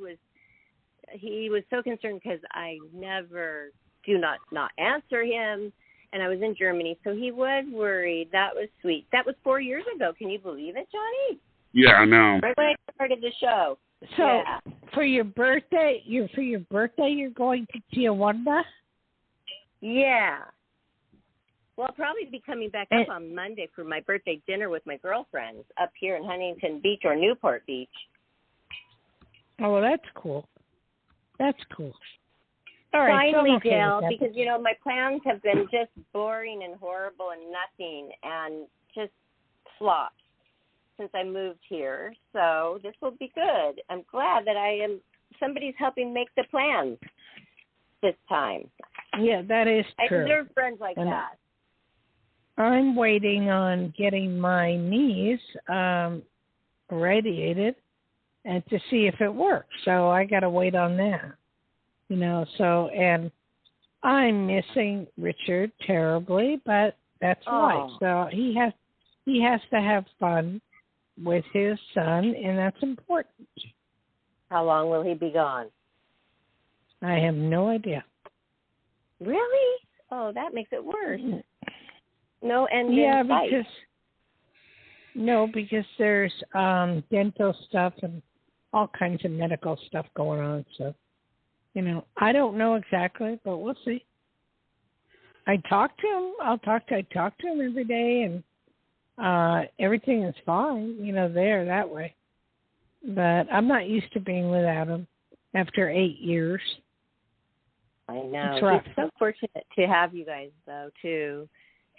Speaker 3: was so concerned because I never do not answer him, and I was in Germany, so he was worried. That was sweet. That was 4 years ago. Can you believe it, Johnny?
Speaker 2: Yeah, I know.
Speaker 3: Right when I started the show.
Speaker 4: So for your birthday, you're going to Tijuana?
Speaker 3: Yeah. Well, I'll probably be coming back up on Monday for my birthday dinner with my girlfriends up here in Huntington Beach or Newport Beach.
Speaker 4: Oh, well, that's cool. That's cool. All right.
Speaker 3: Finally, Dayle, because, my plans have been just boring and horrible and nothing and just flops since I moved here. So this will be good. I'm glad that somebody's helping make the plans this time.
Speaker 4: Yeah, that is true.
Speaker 3: I deserve friends like that.
Speaker 4: I'm waiting on getting my knees irradiated and to see if it works. So I got to wait on that. And I'm missing Richard terribly, but that's life. So he has to have fun with his son, and that's important.
Speaker 3: How long will he be gone?
Speaker 4: I have no idea.
Speaker 3: Really? Oh, that makes it worse. No end
Speaker 4: in
Speaker 3: sight.
Speaker 4: because there's dental stuff and all kinds of medical stuff going on. So, I don't know exactly, but we'll see. I talk to him. I talk to him every day, and everything is fine. There that way. But I'm not used to being without him after 8 years.
Speaker 3: I know. It's so fortunate to have you guys, though, too.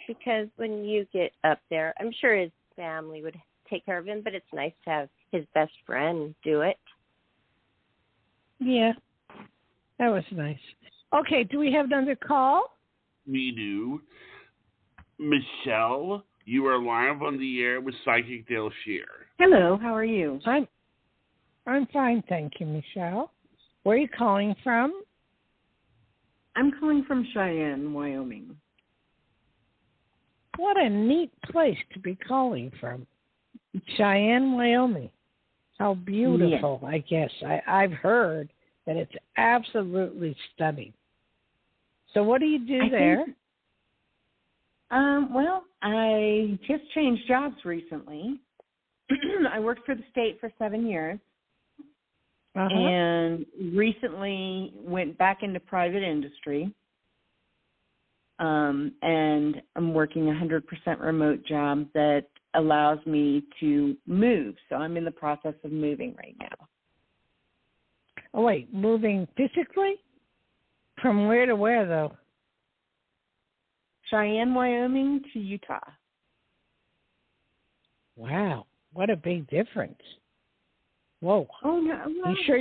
Speaker 3: Because when you get up there, I'm sure his family would take care of him, but it's nice to have his best friend do it.
Speaker 4: Yeah, that was nice. Okay, do we have another call?
Speaker 2: We do. Michelle, you are live on the air with Psychic Dayle Schear.
Speaker 5: Hello, how are you?
Speaker 4: I'm fine, thank you, Michelle. Where are you calling from?
Speaker 5: I'm calling from Cheyenne, Wyoming.
Speaker 4: What a neat place to be calling from. Cheyenne, Wyoming. How beautiful, yes. I guess. I've heard that it's absolutely stunning. So what do you do there?
Speaker 5: Well, I just changed jobs recently. I worked for the state for 7 years. And recently went back into private industry. And I'm working a 100% remote job that allows me to move. So I'm in the process of moving right now.
Speaker 4: Oh, wait, moving physically? From where to where, though?
Speaker 5: Cheyenne, Wyoming to Utah.
Speaker 4: Wow, what a big difference. Whoa.
Speaker 5: Oh, no. Well,
Speaker 4: you sure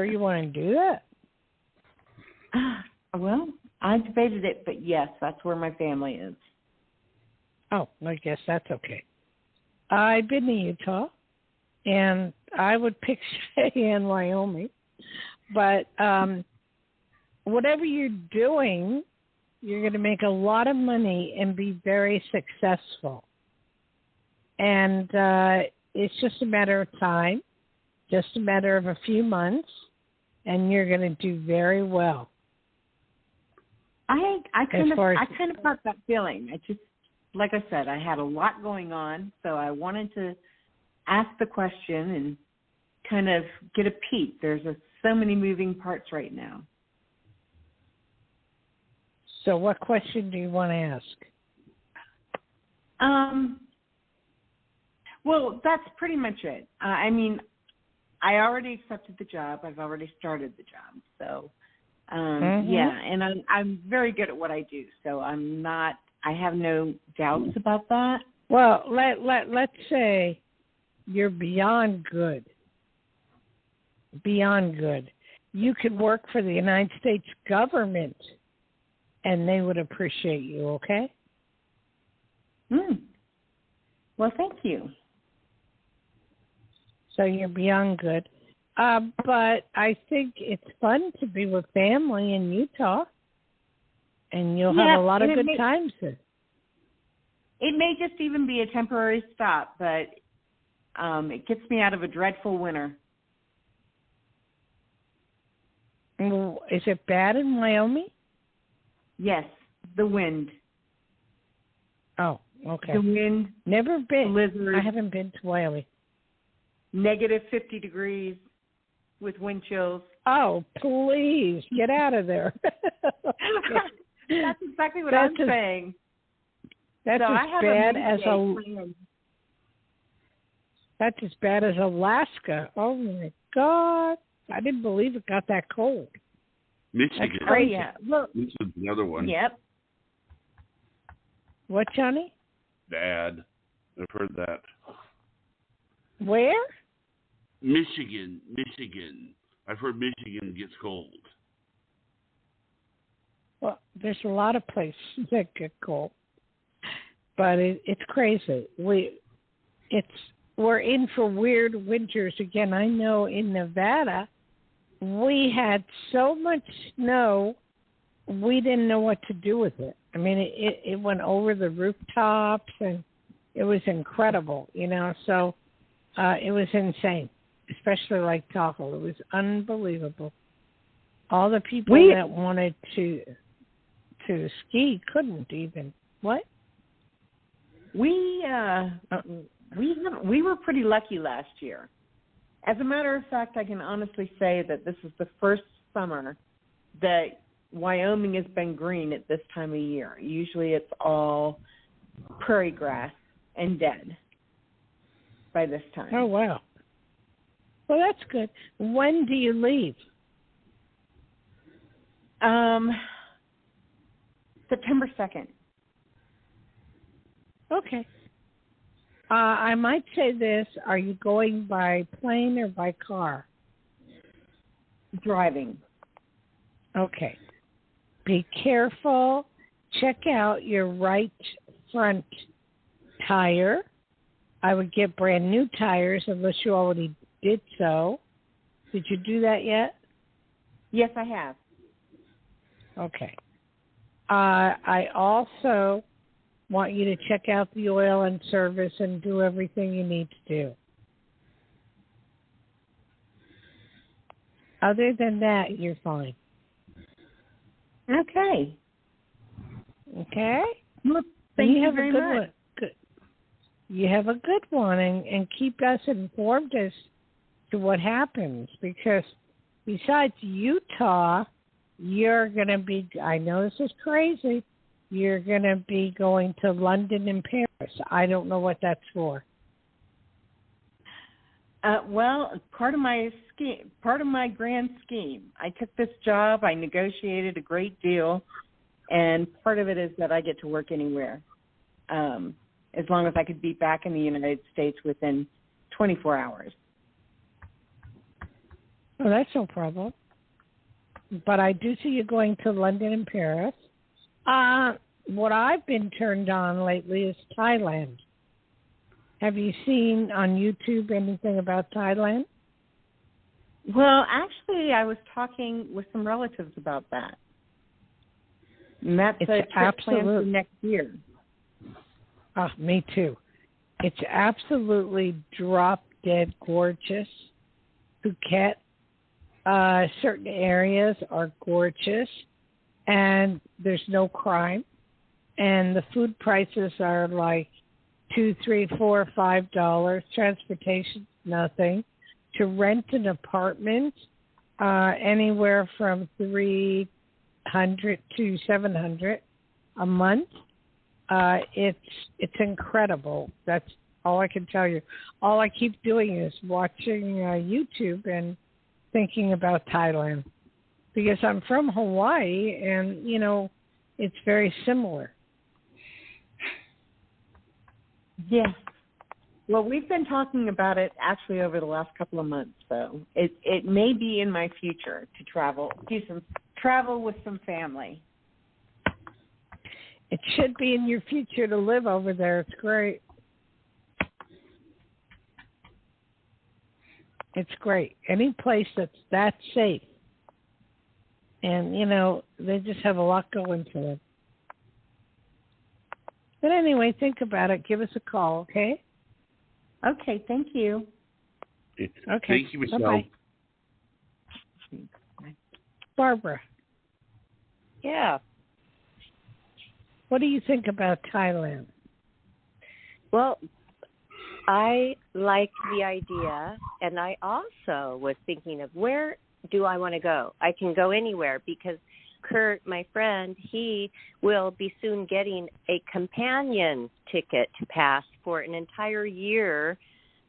Speaker 4: you want to do that?
Speaker 5: Well, I debated it, but yes, that's where my family is.
Speaker 4: Oh, I guess that's okay. I've been to Utah, and I would pick Cheyenne, Wyoming. But whatever you're doing, you're going to make a lot of money and be very successful. And it's just a matter of time, just a matter of a few months, and you're going to do very well.
Speaker 5: I kind of got that feeling. I just, like I said, I had a lot going on, so I wanted to ask the question and kind of get a peek. There's so many moving parts right now.
Speaker 4: So what question do you want to ask?
Speaker 5: Well, that's pretty much it. I mean, I already accepted the job. I've already started the job. So, yeah, and I'm very good at what I do. So I have no doubts about that.
Speaker 4: Well, let's say you're beyond good. Beyond good. You could work for the United States government, and they would appreciate you, okay?
Speaker 5: Well, thank you.
Speaker 4: So you're beyond good. But I think it's fun to be with family in Utah, and you'll have a lot of good times there.
Speaker 5: It may just even be a temporary stop, but it gets me out of a dreadful winter.
Speaker 4: Is it bad in Wyoming?
Speaker 5: Yes, the wind.
Speaker 4: Oh, okay.
Speaker 5: The wind.
Speaker 4: Never been.
Speaker 5: Blizzard.
Speaker 4: I haven't been to Wyoming.
Speaker 5: Negative 50 degrees with wind chills.
Speaker 4: Oh, please, get out of there.
Speaker 5: That's exactly what I'm saying.
Speaker 4: That's
Speaker 5: so
Speaker 4: as bad as Alaska. Oh, my God. I didn't believe it got that cold.
Speaker 2: Michigan.
Speaker 5: Oh, yeah. Look,
Speaker 2: this is the other one.
Speaker 5: Yep.
Speaker 4: What, Johnny?
Speaker 2: Bad. I've heard that.
Speaker 4: Where?
Speaker 2: Michigan. I've heard Michigan gets cold.
Speaker 4: Well, there's a lot of places that get cold, but it's crazy. We're in for weird winters again. I know in Nevada, we had so much snow, we didn't know what to do with it. I mean, it went over the rooftops, and it was incredible, so it was insane, especially like Tahoe. It was unbelievable. All the people that wanted to ski couldn't even. What?
Speaker 5: We were pretty lucky last year. As a matter of fact, I can honestly say that this is the first summer that Wyoming has been green at this time of year. Usually it's all prairie grass and dead by this time.
Speaker 4: Oh, wow. Well, that's good. When do you leave?
Speaker 5: September 2nd.
Speaker 4: Okay. I might say this. Are you going by plane or by car?
Speaker 5: Driving.
Speaker 4: Okay. Be careful. Check out your right front tire. I would get brand new tires unless you already did so. Did you do that yet?
Speaker 5: Yes, I have.
Speaker 4: Okay. I also want you to check out the oil and service and do everything you need to do. Other than that, you're fine.
Speaker 5: Okay.
Speaker 4: Okay?
Speaker 5: Well, thank you very much.
Speaker 4: One. Good. You have a good one, and keep us informed as to what happens, because besides Utah, you're going to be, I know this is crazy, you're going to be going to London and Paris. I don't know what that's for.
Speaker 5: Well, part of my scheme, part of my grand scheme. I took this job. I negotiated a great deal, and part of it is that I get to work anywhere, as long as I could be back in the United States within 24 hours.
Speaker 4: Well, that's no problem. But I do see you going to London and Paris. What I've been turned on lately is Thailand. Have you seen on YouTube anything about Thailand?
Speaker 5: Well, actually, I was talking with some relatives about that. And that's a trip planned for next year.
Speaker 4: Oh, me too. It's absolutely drop-dead gorgeous. Phuket, certain areas are gorgeous, and there's no crime. And the food prices are like $2, $3, $4, $5. Transportation, nothing. To rent an apartment, anywhere from $300 to $700 a month. It's incredible. That's all I can tell you. All I keep doing is watching YouTube and thinking about Thailand, because I'm from Hawaii, and it's very similar.
Speaker 5: Yes. Well, we've been talking about it actually over the last couple of months, so it may be in my future to travel with some family.
Speaker 4: It should be in your future to live over there. It's great. It's great. Any place that's that safe. And, they just have a lot going for them. But anyway, think about it. Give us a call, okay?
Speaker 5: Okay, thank you.
Speaker 4: Okay.
Speaker 2: Thank you, Michelle.
Speaker 4: Bye-bye. Barbara.
Speaker 3: Yeah.
Speaker 4: What do you think about Thailand?
Speaker 3: Well, I like the idea, and I also was thinking of where do I want to go? I can go anywhere because Kurt, my friend, he will be soon getting a companion ticket pass for an entire year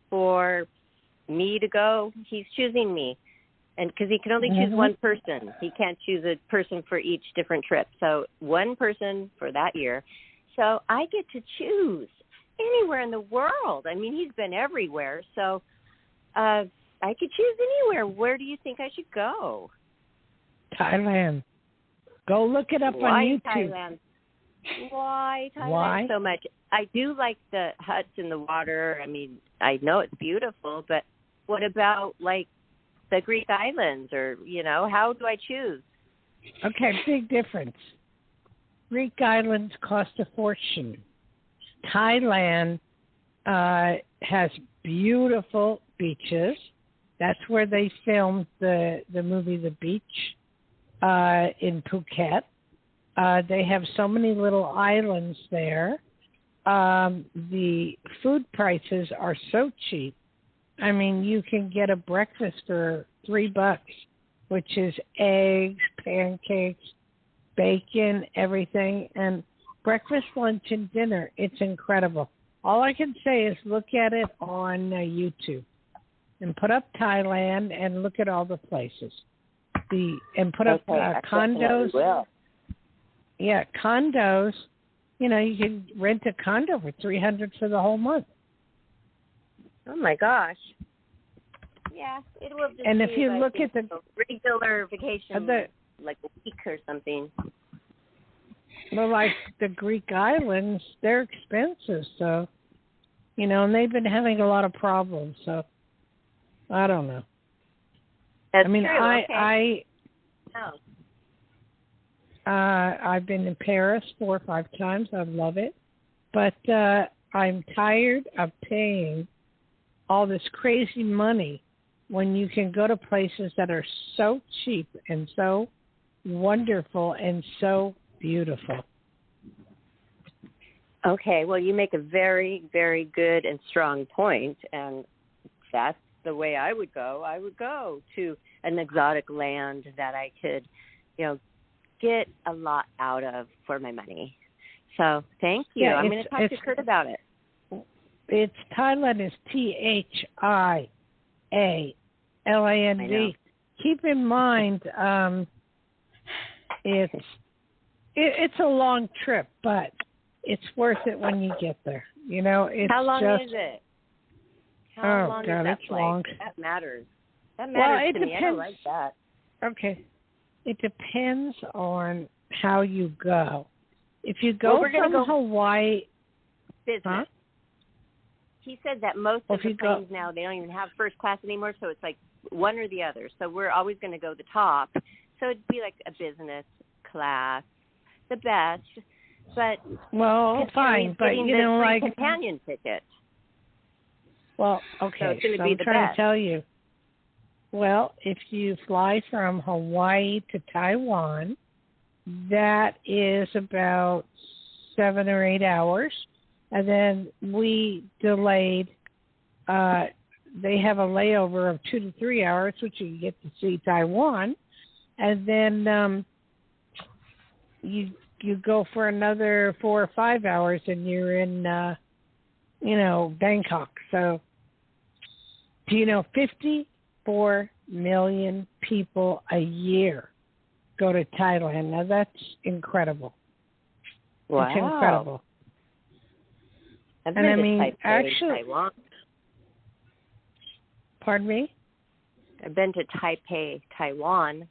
Speaker 3: for me to go. He's choosing me, and because he can only choose one person. He can't choose a person for each different trip. So one person for that year. So I get to choose anywhere in the world. I mean, he's been everywhere. So I could choose anywhere. Where do you think I should go?
Speaker 4: Thailand. Go look it up
Speaker 3: Why
Speaker 4: on YouTube.
Speaker 3: Thailand? Why Thailand
Speaker 4: Why?
Speaker 3: so much? I do like the huts in the water. I mean, I know it's beautiful, but what about like the Greek islands, or how do I choose?
Speaker 4: Okay, big difference. Greek islands cost a fortune. Thailand has beautiful beaches. That's where they filmed the movie The Beach in Phuket. They have so many little islands there. The food prices are so cheap. I mean, you can get a breakfast for $3, which is eggs, pancakes, bacon, everything, and breakfast, lunch, and dinner. It's incredible. All I can say is look at it on YouTube and put up Thailand and look at all the places. And put up condos.
Speaker 3: Will.
Speaker 4: Yeah, condos. You can rent a condo for $300 for the whole month.
Speaker 3: Oh my gosh. Yeah, it will just
Speaker 4: And
Speaker 3: be
Speaker 4: if you look at the
Speaker 3: regular vacation, like a week or something.
Speaker 4: Well, like the Greek islands, they're expensive, so and they've been having a lot of problems. So I don't know.
Speaker 3: That's
Speaker 4: I mean,
Speaker 3: true. Okay.
Speaker 4: I've been in Paris 4 or 5 times. I love it, but I'm tired of paying all this crazy money when you can go to places that are so cheap and so wonderful and so beautiful.
Speaker 3: Okay, well, you make a very, very good and strong point, and that's the way I would go. I would go to an exotic land that I could, get a lot out of for my money. So thank you.
Speaker 4: Yeah,
Speaker 3: I'm going to talk to Kurt about it.
Speaker 4: It's Thailand is Land. Keep in mind, it's a long trip, but it's worth it when you get there. You know, it's
Speaker 3: how long
Speaker 4: just,
Speaker 3: is it? How long is that
Speaker 4: it's
Speaker 3: flight?
Speaker 4: long.
Speaker 3: That matters. That matters to me. I don't like that.
Speaker 4: Okay. It depends on how you go. If you go from Hawaii...
Speaker 3: Business.
Speaker 4: Huh?
Speaker 3: He said that most of the planes now, they don't even have first class anymore, so it's like one or the other. So we're always going to go the top. So it'd be like a business class, the best. But
Speaker 4: fine, but you know, like
Speaker 3: companion ticket.
Speaker 4: Well, okay. So I'm trying to tell you. Well, if you fly from Hawaii to Taiwan, that is about 7 or 8 hours, and then we delayed. They have a layover of 2 to 3 hours, which you get to see Taiwan, and then you go for another 4 or 5 hours, and you're in, Bangkok. So, do you know 54 million people a year go to Thailand? Now that's incredible.
Speaker 3: Wow.
Speaker 4: It's incredible.
Speaker 3: I've been to Taipei, Taiwan.
Speaker 4: Pardon me?
Speaker 3: I've been to Taipei, Taiwan.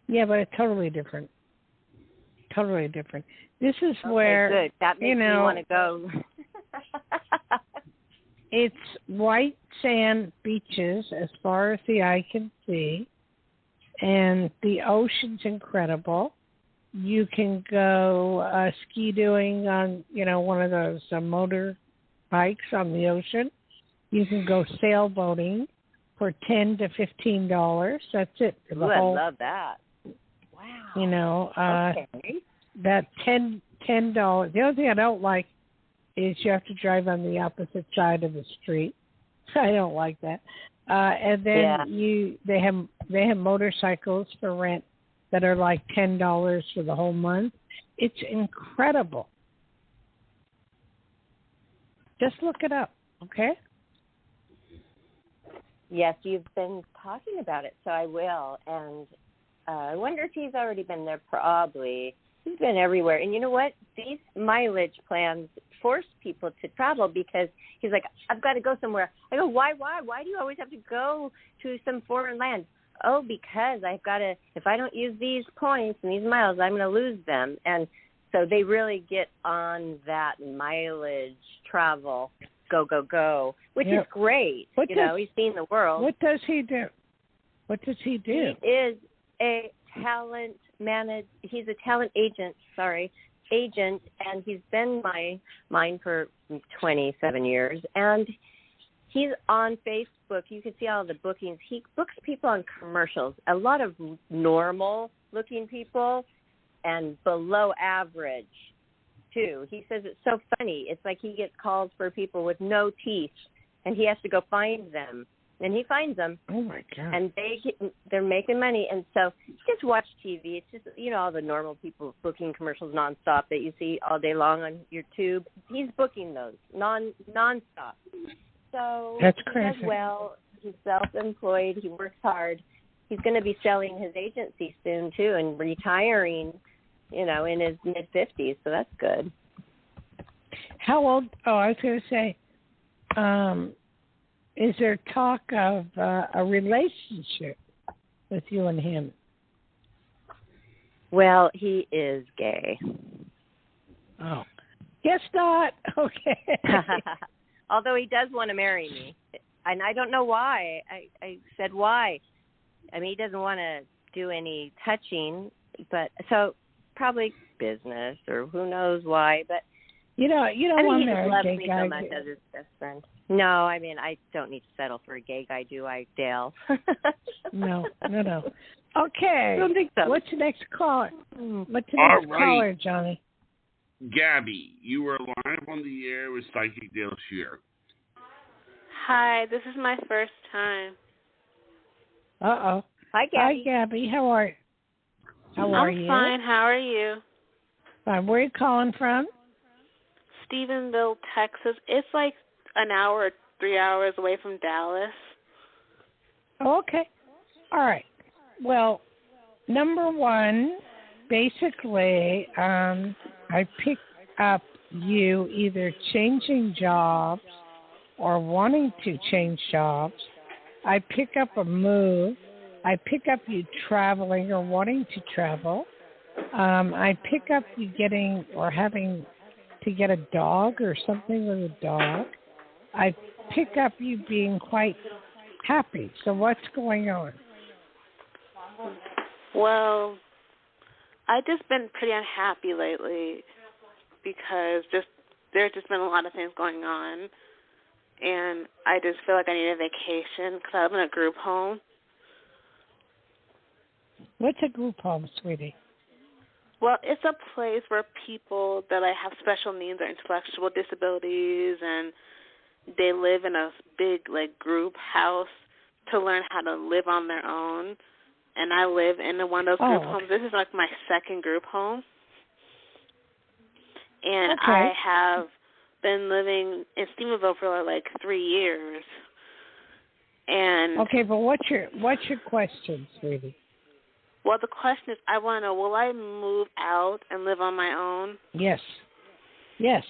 Speaker 4: Yeah, but it's totally different. Totally different. This is where,
Speaker 3: good. That makes me want to go.
Speaker 4: It's white sand beaches as far as the eye can see, and the ocean's incredible. You can go ski doing on, one of those motor bikes on the ocean. You can go sailboating for $10 to $15. That's it for the whole.
Speaker 3: I love that. Wow.
Speaker 4: That $10. The only thing I don't like is you have to drive on the opposite side of the street. I don't like that. And then they have motorcycles for rent that are like $10 for the whole month. It's incredible. Just look it up, okay?
Speaker 3: Yes, you've been talking about it, so I will. And I wonder if he's already been there. Probably. He's been everywhere. And you know what? These mileage plans force people to travel because he's like, I've got to go somewhere. I go, why? Why do you always have to go to some foreign land? Oh, because I've got to, if I don't use these points and these miles, I'm going to lose them. And so they really get on that mileage travel, go, which is great. He's seen the world.
Speaker 4: What does he do?
Speaker 3: He is a talent he's a talent agent, and he's been mine for 27 years, and he's on Facebook. You can see all the bookings. He books people on commercials, a lot of normal looking people and below average too. He says it's so funny. It's like he gets calls for people with no teeth, and he has to go find them. And he finds them.
Speaker 4: Oh, my God.
Speaker 3: And they're making money. And so just watch TV. It's just, all the normal people booking commercials nonstop that you see all day long on your tube. He's booking those nonstop. So
Speaker 4: that's
Speaker 3: he
Speaker 4: crazy.
Speaker 3: does well. He's self-employed. He works hard. He's going to be selling his agency soon, too, and retiring, in his mid-50s. So that's good.
Speaker 4: How old? Oh, I was going to say, is there talk of a relationship with you and him?
Speaker 3: Well, he is gay.
Speaker 4: Oh. Guess not. Okay.
Speaker 3: Although he does want to marry me. And I don't know why. I said why. I mean, he doesn't want to do any touching, but so probably business or who knows why. But
Speaker 4: you don't want to marry a gay guy.
Speaker 3: He loves me so much as his best friend. No, I mean, I don't need to settle for a gay guy, do I, Dayle?
Speaker 4: No. Okay.
Speaker 3: I don't think so.
Speaker 4: What's the next caller? Caller, Johnny?
Speaker 2: Gabby, you are live on the air with Psychic Dayle Schear.
Speaker 6: Hi, this is my first time.
Speaker 4: Uh-oh.
Speaker 3: Hi, Gabby.
Speaker 4: Hi, Gabby. How are you?
Speaker 6: I'm fine. How are you?
Speaker 4: Fine. Where are you calling from?
Speaker 6: Stephenville, Texas. It's like an hour 3 hours away from Dallas.
Speaker 4: Okay. All right. Well, number one, basically, I picked up you either changing jobs or wanting to change jobs. I pick up a move. I pick up you traveling or wanting to travel. I pick up you getting or having to get a dog or something with a dog. I pick up you being quite happy. So what's going on?
Speaker 6: Well, I've just been pretty unhappy lately because there's just been a lot of things going on, and I just feel like I need a vacation because I live in a group home.
Speaker 4: What's a group home, sweetie?
Speaker 6: Well, it's a place where people that have special needs or intellectual disabilities, and they live in a big group house to learn how to live on their own. And I live in one of those group homes. This is my second group home. And
Speaker 4: okay.
Speaker 6: I have been living in Stephenville for 3 years. And
Speaker 4: okay, but what's your question, sweetie?
Speaker 6: Well, the question is, I want to know, will I move out and live on my own?
Speaker 4: Yes. Yes.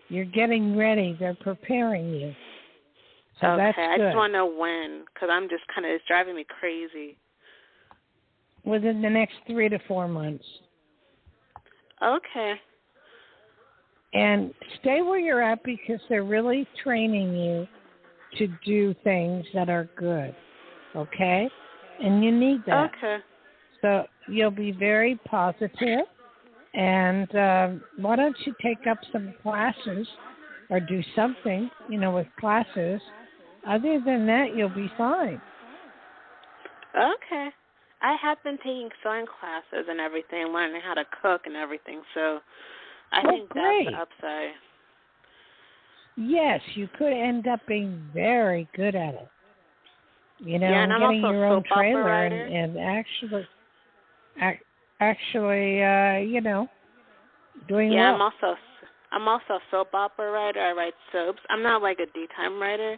Speaker 4: You're getting ready. They're preparing you. So
Speaker 6: okay,
Speaker 4: that's good.
Speaker 6: I just want to know when, because I'm just it's driving me crazy.
Speaker 4: Within the next 3 to 4 months.
Speaker 6: Okay.
Speaker 4: And stay where you're at because they're really training you to do things that are good. Okay? And you need that.
Speaker 6: Okay.
Speaker 4: So you'll be very positive. And why don't you take up some classes or do something, with classes. Other than that, you'll be fine.
Speaker 6: Okay. I have been taking sewing classes and everything, learning how to cook and everything, so I think
Speaker 4: great.
Speaker 6: That's the upside.
Speaker 4: Yes, you could end up being very good at it.
Speaker 6: Yeah, and I'm
Speaker 4: getting
Speaker 6: also
Speaker 4: your
Speaker 6: a
Speaker 4: own
Speaker 6: soap
Speaker 4: trailer
Speaker 6: opera writer.
Speaker 4: and doing
Speaker 6: yeah,
Speaker 4: well.
Speaker 6: I'm also a soap opera writer. I write soaps. I'm not a daytime writer.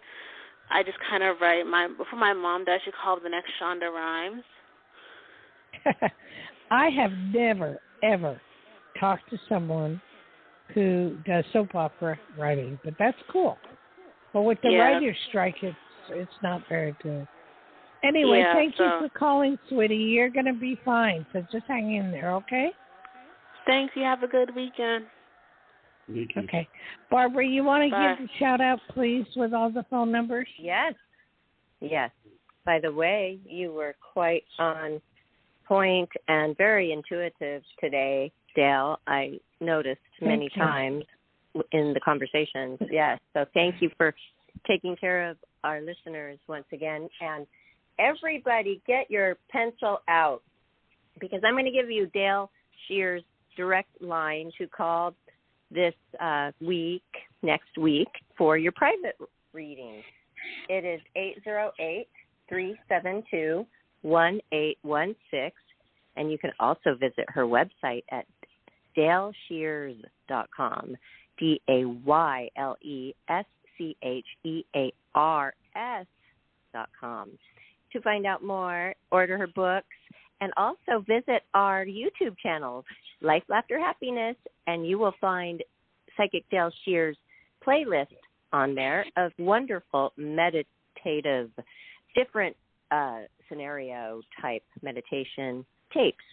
Speaker 6: I just kind of write before my mom does, she called the next Shonda Rhimes.
Speaker 4: I have never, ever talked to someone who does soap opera writing, but that's cool. But with the writer's strike, it's not very good. Anyway, thank you for calling, sweetie. You're going to be fine, so just hang in there, okay?
Speaker 6: Thanks. You have a good weekend.
Speaker 4: Okay. Barbara, you want to give a shout-out, please, with all the phone numbers?
Speaker 3: Yes. By the way, you were quite on point and very intuitive today, Dayle. I noticed many times in the conversations. Yes. So thank you for taking care of our listeners once again. And everybody get your pencil out because I'm going to give you Dayle Schear's direct line to call this next week for your private reading. It is 808-372-1816, and you can also visit her website at daylesschears.com, DAYLESCHEARS.com. To find out more, order her books, and also visit our YouTube channel, Life, Laughter, Happiness, and you will find Psychic Dayle Schear's playlist on there of wonderful meditative, different scenario type meditation tapes.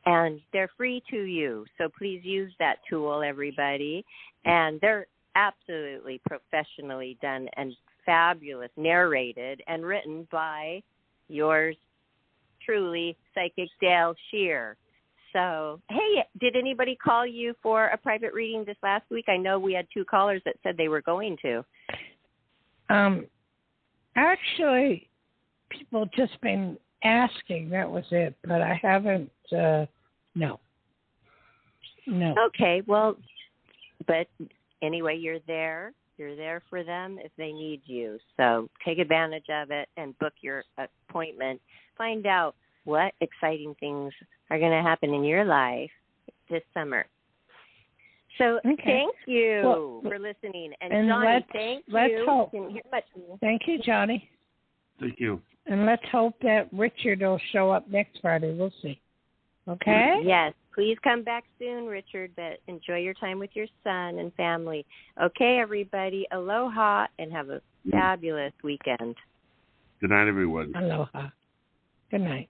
Speaker 3: And they're free to you, so please use that tool, everybody. And they're absolutely professionally done and fabulous, narrated and written by yours truly, Psychic Dayle Schear. So, hey, did anybody call you for a private reading this last week? I know we had 2 callers that said they were going to.
Speaker 4: Actually, people just been asking. That was it, but I haven't. No.
Speaker 3: Okay, well, but anyway, you're there. You're there for them if they need you. So take advantage of it and book your appointment. Find out what exciting things are going to happen in your life this summer. So
Speaker 4: Okay.
Speaker 3: thank you
Speaker 4: Well,
Speaker 3: for listening. And
Speaker 4: and
Speaker 3: Johnny, thank
Speaker 4: let's
Speaker 3: you.
Speaker 4: hope.
Speaker 3: Didn't hear much from you.
Speaker 4: Thank you, Johnny.
Speaker 2: Thank you.
Speaker 4: And let's hope that Richard will show up next Friday. We'll see. Okay?
Speaker 3: Yes. Please come back soon, Richard, but enjoy your time with your son and family. Okay, everybody. Aloha and have a fabulous weekend.
Speaker 2: Good night, everyone.
Speaker 4: Aloha. Good night.